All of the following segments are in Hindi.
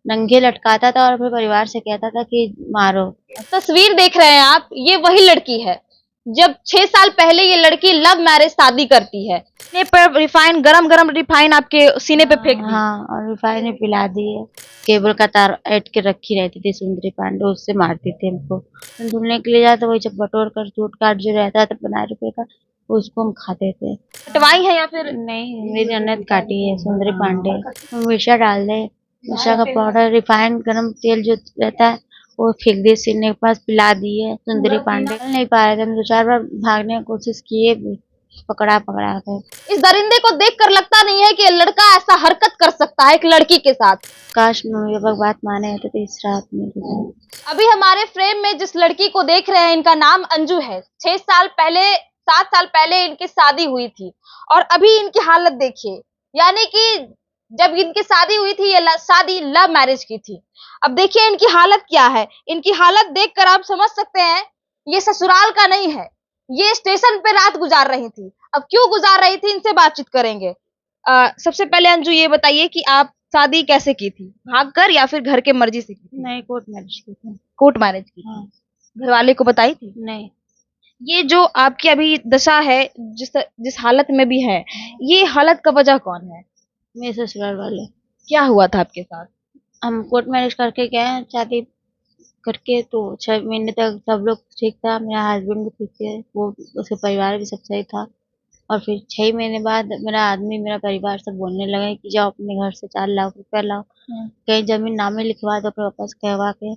नंगे लटकाता था और अपने परिवार से कहता था कि मारो। तस्वीर देख रहे हैं आप, ये वही लड़की है जब 6 साल पहले ये लड़की लव मैरिज शादी करती है। सीने पर रिफाइन, गरम गरम रिफाइन आपके सीने पे फेंक दी। हाँ, और रिफाइन ने पिला दी है। केबल का तार ऐट के रखी रहती थी सुंदरी पांडे, उससे मारती थी हमको। हम ढूंढने के लिए जाए तो वही सब बटोर कर चूट काट जो रहता था 50 रुपए का, उसको हम खाते थे। कटवाई है या फिर? नहीं, मेरी ननद काटी है सुंदरी पांडे। हम मिर्चा डाल दे, मिर्चा का पाउडर, रिफाइंड, गरम तेल जो रहता है वो फेंक दिए सीने के पास, पिला दी है सुंदरी पांडे। चल नहीं पा रहे थे हम, 2-4 बार भागने की कोशिश किए भी, पकड़ा पकड़ा कर। इस दरिंदे को देखकर लगता नहीं है कि ये लड़का ऐसा हरकत कर सकता है एक लड़की के साथ। काश मम्मी पापा बात माने होते तो इस रात में अभी हमारे फ्रेम में जिस लड़की को देख रहे हैं, इनका नाम अंजू है। 6 साल पहले, 7 साल पहले इनकी शादी हुई थी और अभी इनकी हालत देखिए। यानी कि जब इनकी शादी हुई थी, ये शादी लव मैरिज की थी। अब देखिए इनकी हालत क्या है। इनकी हालत देखकर आप समझ सकते हैं ये ससुराल का नहीं है, ये स्टेशन पे रात गुजार रही थी। अब क्यों गुजार रही थी, इनसे बातचीत करेंगे। सबसे पहले अंजू ये बताइए कि आप शादी कैसे की थी, भागकर या फिर घर के मर्जी से की थी? नहीं, कोर्ट मैरिज की थी। कोर्ट मैरिज की थी। हाँ। घर वाले को बताई थी? नहीं। ये जो आपकी अभी दशा है, जिस जिस हालत में भी है, ये हालत का वजह कौन है? मेरे ससुराल वाले। क्या हुआ था आपके साथ? हम कोर्ट मैरिज करके गए, शादी करके तो 6 महीने तक सब लोग ठीक था, मेरा हस्बैंड भी ठीक थे, वो उसके परिवार भी सब सही था। और फिर 6 महीने बाद मेरा आदमी, मेरा परिवार सब बोलने लगे कि जाओ अपने घर से 4 लाख रुपया लाओ, कहीं जमीन नामे लिखवा दो अपने वापस कहवा के।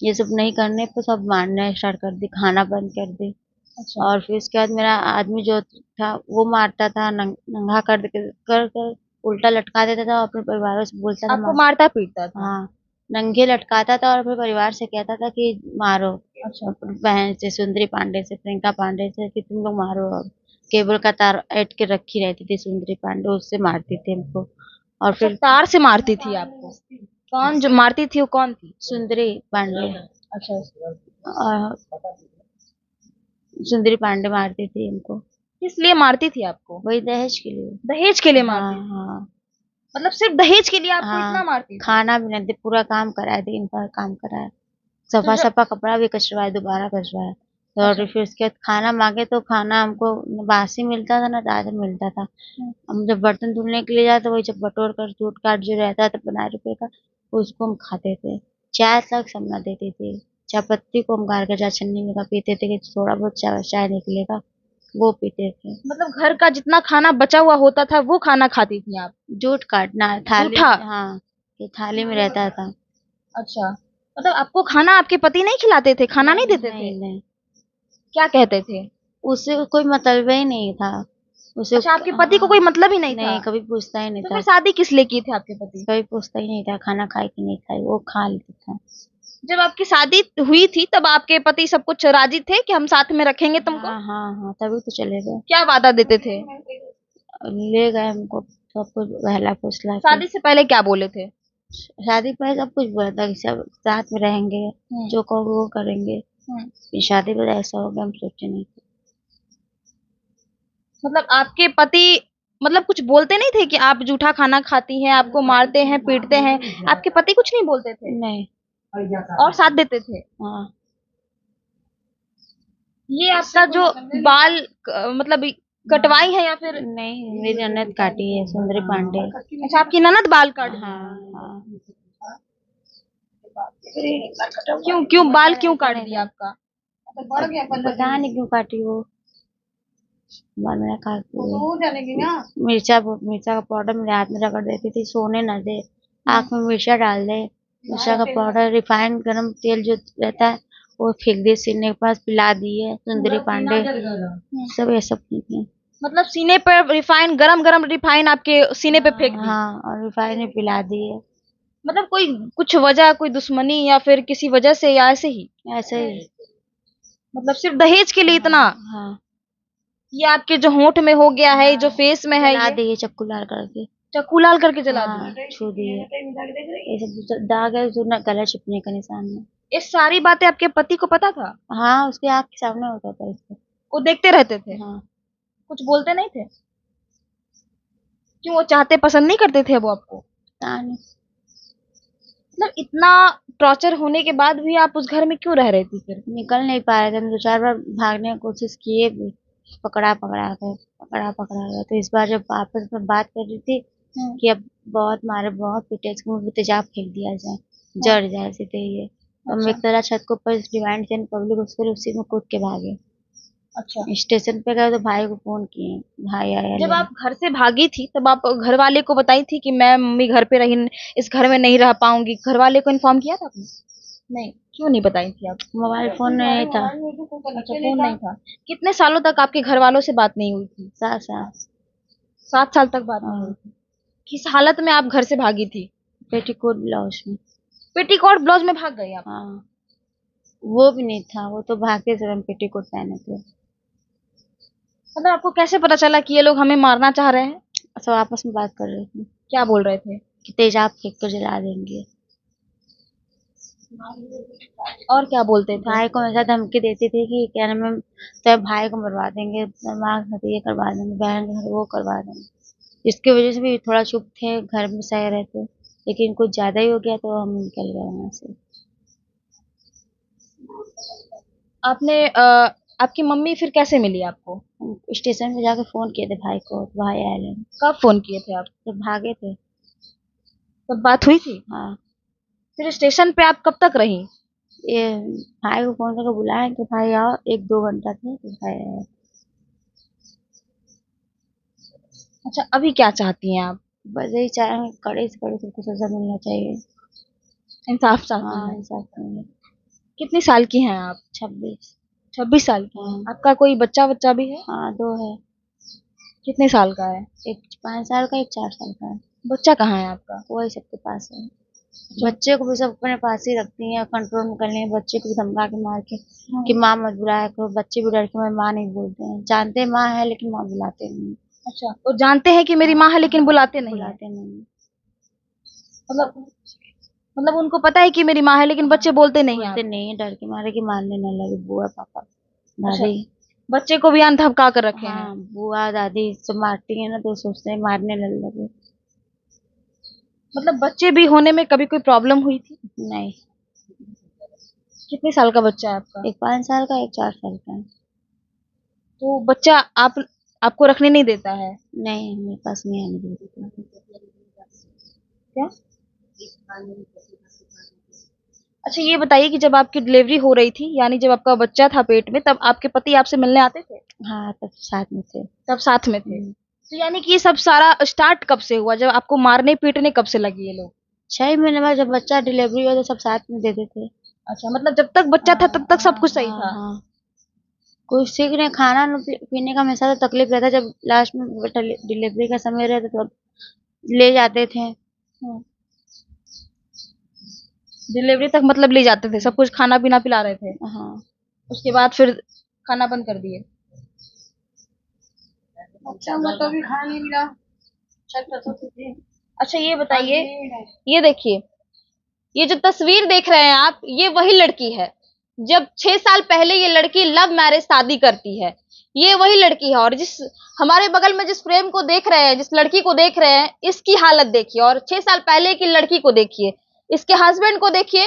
ये सब नहीं करने पे सब मारना स्टार्ट कर दी, खाना बंद कर दी। अच्छा। और फिर उसके बाद मेरा आदमी जो था वो मारता था, नंगा कर उल्टा लटका देता था और अपने परिवार से बोलता था आपको मार। मारता पीटता था? हाँ, नंगे लटकाता था और अपने परिवार से कहता था कि मारो। अच्छा। अपनी बहन से, सुंदरी पांडे से, प्रियंका पांडे से, कि तुम लोग मारो अब। केबल का तार ऐट के रखी रहती थी सुंदरी पांडे, उससे मारती थी हमको। और अच्छा, फिर तार से मारती थी आपको? कौन जो मारती थी वो कौन थी? सुंदरी पांडे। अच्छा। और सुंदरी पांडे मारती थी हमको। किस लिए मारती थी आपको? वही दहेज के लिए। दहेज के लिए हाँ मारती थी? हाँ। मतलब सिर्फ दहेज के लिए आपको इतना हाँ, मारती थी? खाना भी नहीं दे, पूरा काम कराया, दिन भर काम कराया, तो सफा जो सफा कपड़ा भी कचवाया, दोबारा कचवाया। अच्छा। और फिर उसके बाद खाना मांगे तो खाना हमको न बासी मिलता था ना ताजा मिलता था। हम जब बर्तन धुलने के लिए जाए तो वही सब बटोर कर चूट काट जो रहता था 50 रुपए का, उसको हम खाते थे। चाय तक समना देती थी, चाय पत्ती को हम गार के चाय छन्नी में का पीते थे कि थोड़ा बहुत चाय चाय निकलेगा, वो पीते थे। मतलब घर का जितना खाना बचा हुआ होता था वो खाना खाती थी आप? जूठ काटना थाली जूठा? में, हाँ, ये थाली में रहता था। अच्छा। मतलब आपको खाना आपके पति नहीं खिलाते थे, खाना नहीं देते थे? नहीं नहीं, क्या कहते थे? उससे कोई मतलब ही नहीं था। उसे अच्छा, आपके पति को कोई मतलब ही नहीं था? नहीं, कभी पूछता ही नहीं तो था। फिर शादी किस लिए की थी आपके पति? कभी पूछता ही नहीं था खाना खाए कि नहीं खाए, वो खा लेता था। जब आपकी शादी हुई थी तब आपके पति सब कुछ राजी थे कि हम साथ में रखेंगे तुमको? हाँ हाँ हाँ, तभी तो चले गए। क्या वादा देते थे? ले गए हमको सब कुछ बहला फुसला के। शादी से पहले क्या बोले थे? शादी पर सब कुछ बोला था कि सब साथ में रहेंगे, जो कहोगे वो करेंगे। फिर शादी पर ऐसा हो गया, हम सोचे नहीं थे। मतलब आपके पति मतलब कुछ बोलते नहीं थे कि आप जूठा खाना खाती हैं, आपको मारते हैं, पीटते हैं? आपके पति कुछ नहीं बोलते थे नहीं। और साथ देते थे? हाँ। ये आपका जो बाल मतलब कटवाई है या फिर? नहीं, मेरी ननद काटी है सुंदरी पांडे। अच्छा, आपकी ननद बाल काट दी? हाँ हाँ। क्यों क्यों बाल क्यों काट दिया आपका? पता नहीं क्यों काटी वो, बाल मेरा काट दी। मिर्चा मिर्चा का पाउडर मेरे हाथ में रगड़ देती थी, सोने न दे, आँख में मिर्चा डाल दे, मिर्चा का पाउडर, रिफाइंड, गरम तेल जो रहता है वो फेंक दिए सीने के पास, पिला दी है सुंदरी पांडे। सब ये सब की थी। मतलब सीने पर रिफाइन, गरम गरम रिफाइन आपके सीने पे फेंक दी? हाँ, और रिफाइंड ने पिला दी है। मतलब कोई कुछ वजह, कोई दुश्मनी या फिर किसी वजह से या ऐसे ही? ऐसे ही। मतलब सिर्फ दहेज के लिए इतना? हाँ। ये आपके जो होंठ में हो गया है, जो फेस में है, जला ये दी है चाकू लाल करके। चाकू लाल करके जला दी? हाँ, छू दी है। ये सब दाग है जो ना, गला चिपने का निशान है। ये सारी बातें आपके पति को पता था? हाँ, उसके आँख के सामने होता था इसको। वो देखते रहते थे? हाँ। कुछ बोलते नहीं थे? क्यों, वो चाहते पसंद नहीं करते थे वो आपको? पता नहीं। मतलब इतना टॉर्चर होने के बाद भी आप उस घर में क्यों रह रही थी फिर? निकल नहीं पा रहे थे हम, 2-4 बार भागने की कोशिश किए भी, पकड़ा पकड़ा गए। तो इस बार जब आपस में बात कर रही थी हम्म, कि अब बहुत मारे, बहुत पीटे, इसको मुंह पे तेजाब फेंक दिया जाए, हाँ, जड़ जाए, सीधे ये। तो हम अच्छा एक तरह छत के ऊपर डिवाइड चैन पब्लिक उसको उसी में कूद के भागे। अच्छा। स्टेशन पे गए तो भाई को फोन किए, भाई आया जब लेने। आप घर से भागी थी तब आप घर वाले को बताई थी कि मैं मम्मी घर पे रही, इस घर में नहीं रह पाऊंगी, घर वाले को इन्फॉर्म किया था आपने? नहीं, क्यों नहीं बताई थी आप? मोबाइल फोन नहीं था। अच्छा, फोन नहीं था। कितने सालों तक आपके घर वालों से बात नहीं हुई थी? 7 साल। 7 साल तक बात नहीं हुई हाँ। थी। किस हालत में आप घर से भागी थी? पेटीकोट ब्लाउज में। पेटीकोट ब्लाउज में भाग गई आप? हाँ, वो भी नहीं था, वो तो भागते समय पेटीकोट पहने थे। मतलब आपको कैसे पता चला कि ये लोग हमें मारना चाह रहे हैं? सब आपस में बात कर रहे थे क्या बोल रहे थे? कि तेजाब फेंक कर जला देंगे। और क्या बोलते थे? भाई को हमेशा धमकी देती थी कि क्या नाम है, तेरे भाई को मरवा देंगे, दिमाग से ये करवा देंगे, बहन के घर वो करवा देंगे। इसकी वजह से भी थोड़ा चुप थे, घर में सह रहे थे। लेकिन कुछ ज्यादा ही हो गया तो हम निकल गए वहां से। आपने आपकी मम्मी फिर कैसे मिली आपको? हम स्टेशन पे जाके फोन किए थे भाई को, तो भाई आए लेने। कब फोन किए थे आप? तो भागे थे। तब बात हुई थी? हाँ। फिर स्टेशन पे आप कब तक रही? ये भाई को फोन करके बुलाया कि भाई आओ, 1-2 घंटा थे तो भाई आए। अच्छा, अभी क्या चाहती हैं आप? बस यही चाह रहे हैं कि कड़े से कड़े सबको सजा मिलना चाहिए। इंसाफ चाहती हाँ, हैं? इंसाफ करेंगे। कितनी साल की हैं आप? 26। 26 साल की हैं? हाँ। आपका कोई बच्चा बच्चा भी है? हाँ, 2 है। कितने साल का है? एक 5 साल का, एक 4 साल का है। बच्चा कहाँ है आपका? वही सबके पास है। अच्छा। बच्चे को भी सब अपने पास ही रखती हैं, कंट्रोल में कर लें, बच्चे को भी धमका के मार के हाँ। कि माँ मत बुलाया करो। बच्चे भी डर के मैं माँ नहीं बोलते हैं, जानते हैं माँ है लेकिन माँ बुलाते नहीं। अच्छा, तो जानते हैं कि मेरी माँ है लेकिन बुलाते नहीं है? बुलाते नहीं। मतलब मतलब उनको पता है कि मेरी माँ है लेकिन बच्चे बोलते नहीं हैं बोलते आप? नहीं है, डर के मारे कि मारने न लगे बुआ पापा अच्छा, दादी। बच्चे को भी अन धमका कर रखे हैं? हाँ, बुआ दादी सब मारती है ना, तो सोचते हैं मारने न लगे। मतलब बच्चे भी होने में कभी कोई प्रॉब्लम हुई थी? नहीं। कितने साल का बच्चा है आपका? एक 5 साल का, एक 4 साल का है। तो बच्चा आप आपको रखने नहीं देता है? नहीं, मेरे पास नहीं आने देते। क्या? अच्छा, ये बताइए कि जब आपकी डिलीवरी हो रही थी, यानी जब आपका बच्चा था पेट में, तब आपके पति आपसे मिलने आते थे? हाँ, तब साथ में थे। तब साथ में थे? हम्म। तो यानी कि ये सब सारा स्टार्ट कब से हुआ? जब आपको मारने पीटने कब से लगे ये लोग? 6 महीने बाद जब बच्चा डिलीवरी हुआ तो सब साथ में देते थे। अच्छा, मतलब जब तक बच्चा था तब तक सब कुछ सही हाँ था? हाँ। कुछ ठीक नहीं, खाना न पीने का हमेशा तो तकलीफ रहता, जब लास्ट में डिलीवरी का समय रहता तो ले जाते थे। हम्म, डिलीवरी तक मतलब ले जाते थे, सब कुछ खाना पीना पिला रहे थे? हाँ। उसके बाद फिर खाना बंद कर दिए? अच्छा, ये बताइए, ये देखिए, ये जो तस्वीर देख रहे हैं आप, ये वही लड़की है जब 6 साल पहले ये लड़की लव मैरिज शादी करती है। ये वही लड़की है, और जिस हमारे बगल में जिस फ्रेम को देख रहे हैं, जिस लड़की को देख रहे हैं, इसकी हालत देखिए, और 6 साल पहले की लड़की को देखिए, इसके हस्बैंड को देखिए,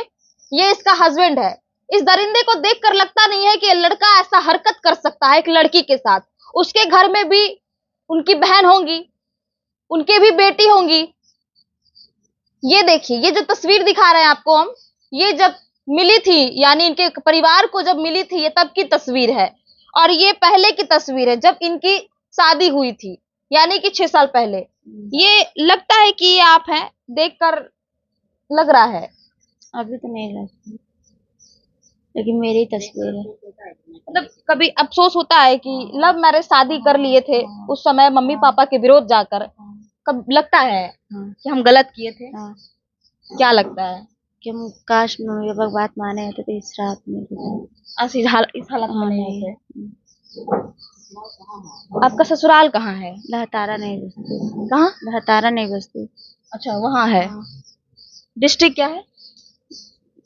ये इसका हस्बैंड है। इस दरिंदे को देखकर लगता नहीं है कि ये लड़का ऐसा हरकत कर सकता है एक लड़की के साथ। उसके घर में भी उनकी बहन होंगी, उनके भी बेटी होंगी। ये देखिए, ये जो तस्वीर दिखा रहे हैं आपको हम, ये जब मिली थी, यानी इनके परिवार को जब मिली थी, ये तब की तस्वीर है। और ये पहले की तस्वीर है जब इनकी शादी हुई थी, यानी कि 6 साल पहले। ये लगता है कि ये आप हैं, देखकर लग रहा है। अभी तो नहीं लगती, लेकिन मेरी तस्वीर है। मतलब कभी अफसोस होता है कि लव मैरिज शादी कर लिए थे उस समय मम्मी पापा के विरोध जाकर, कब लगता है हाँ। कि हम गलत किए थे? हाँ, क्या लगता है? कि हम काश मम्मी पापा की बात माने होते तो इस रात में होते। आज इस हालत में हाँ, नहीं नहीं। होते। आपका ससुराल कहाँ है? लहतारा नहीं बसती। कहाँ? लहतारा नहीं बसती। अच्छा, वहाँ है। हाँ। डिस्ट्रिक्ट क्या है?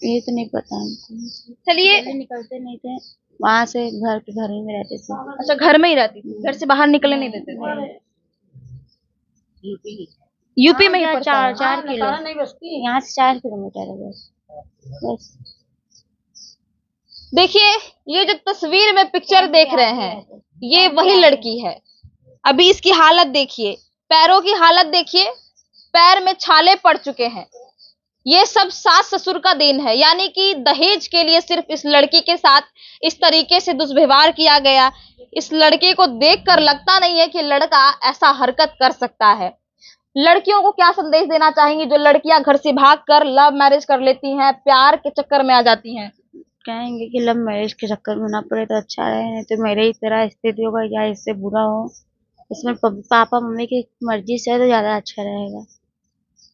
ये तो नहीं पता हमको। चलिए। पहले निकलते नहीं थे वहां से, घर के घर ही में रहते थे। अच्छा, घर में ही रहती थी, घर से बाहर निकलने नहीं देते थे? यूपी में ही यहाँ पड़ता है। 4 किलो नहीं बसती, यहाँ से 4 किलोमीटर है बस। बस देखिए, ये जो तस्वीर में पिक्चर देख रहे हैं, ये वही लड़की है। अभी इसकी हालत देखिए, पैरों की हालत देखिए, पैर में छाले पड़ चुके हैं। ये सब सास ससुर का देन है, यानी कि दहेज के लिए सिर्फ इस लड़की के साथ इस तरीके से दुष्व्यवहार किया गया। इस लड़के को देखकर लगता नहीं है कि लड़का ऐसा हरकत कर सकता है। लड़कियों को क्या संदेश देना चाहेंगी जो लड़कियां घर से भागकर लव मैरिज कर लेती हैं, प्यार के चक्कर में आ जाती हैं? कहेंगे कि लव मैरिज के चक्कर में ना पड़े तो अच्छा रहे, नहीं तो मेरे ही तरह स्थिति होगा या इससे बुरा हो। इसमें पापा मम्मी की मर्जी से है तो ज्यादा अच्छा रहेगा।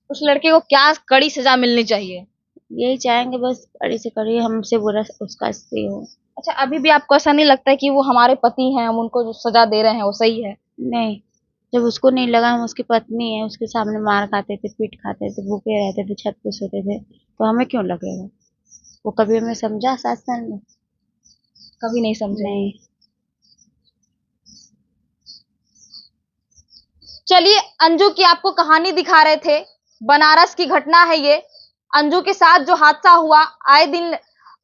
उस लड़के को क्या कड़ी सजा मिलनी चाहिए? यही चाहेंगे बस, कड़ी से कड़ी हमसे बुरा उसका स्त्री हो। अच्छा, अभी भी आपको ऐसा नहीं लगता है कि वो हमारे पति हैं, हम उनको जो सजा दे रहे हैं वो सही है? नहीं, जब उसको नहीं लगा हम उसकी पत्नी है, उसके सामने मार खाते थे, पीट खाते थे, भूखे रहते थे, छत पे सोते थे, तो हमें क्यों लगेगा? वो कभी हमें समझा शासन में? कभी नहीं समझे। नहीं। चलिए, अंजू की आपको कहानी दिखा रहे थे, बनारस की घटना है ये। अंजू के साथ जो हादसा हुआ, आए दिन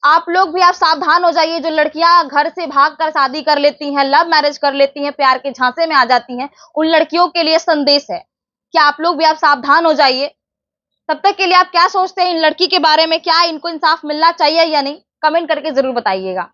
आप लोग भी आप सावधान हो जाइए। जो लड़कियां घर से भागकर शादी कर लेती हैं, लव मैरिज कर लेती हैं, प्यार के झांसे में आ जाती हैं, उन लड़कियों के लिए संदेश है कि आप लोग भी आप सावधान हो जाइए। तब तक के लिए आप क्या सोचते हैं इन लड़की के बारे में? क्या इनको इंसाफ मिलना चाहिए या नहीं? कमेंट करके जरूर बताइएगा।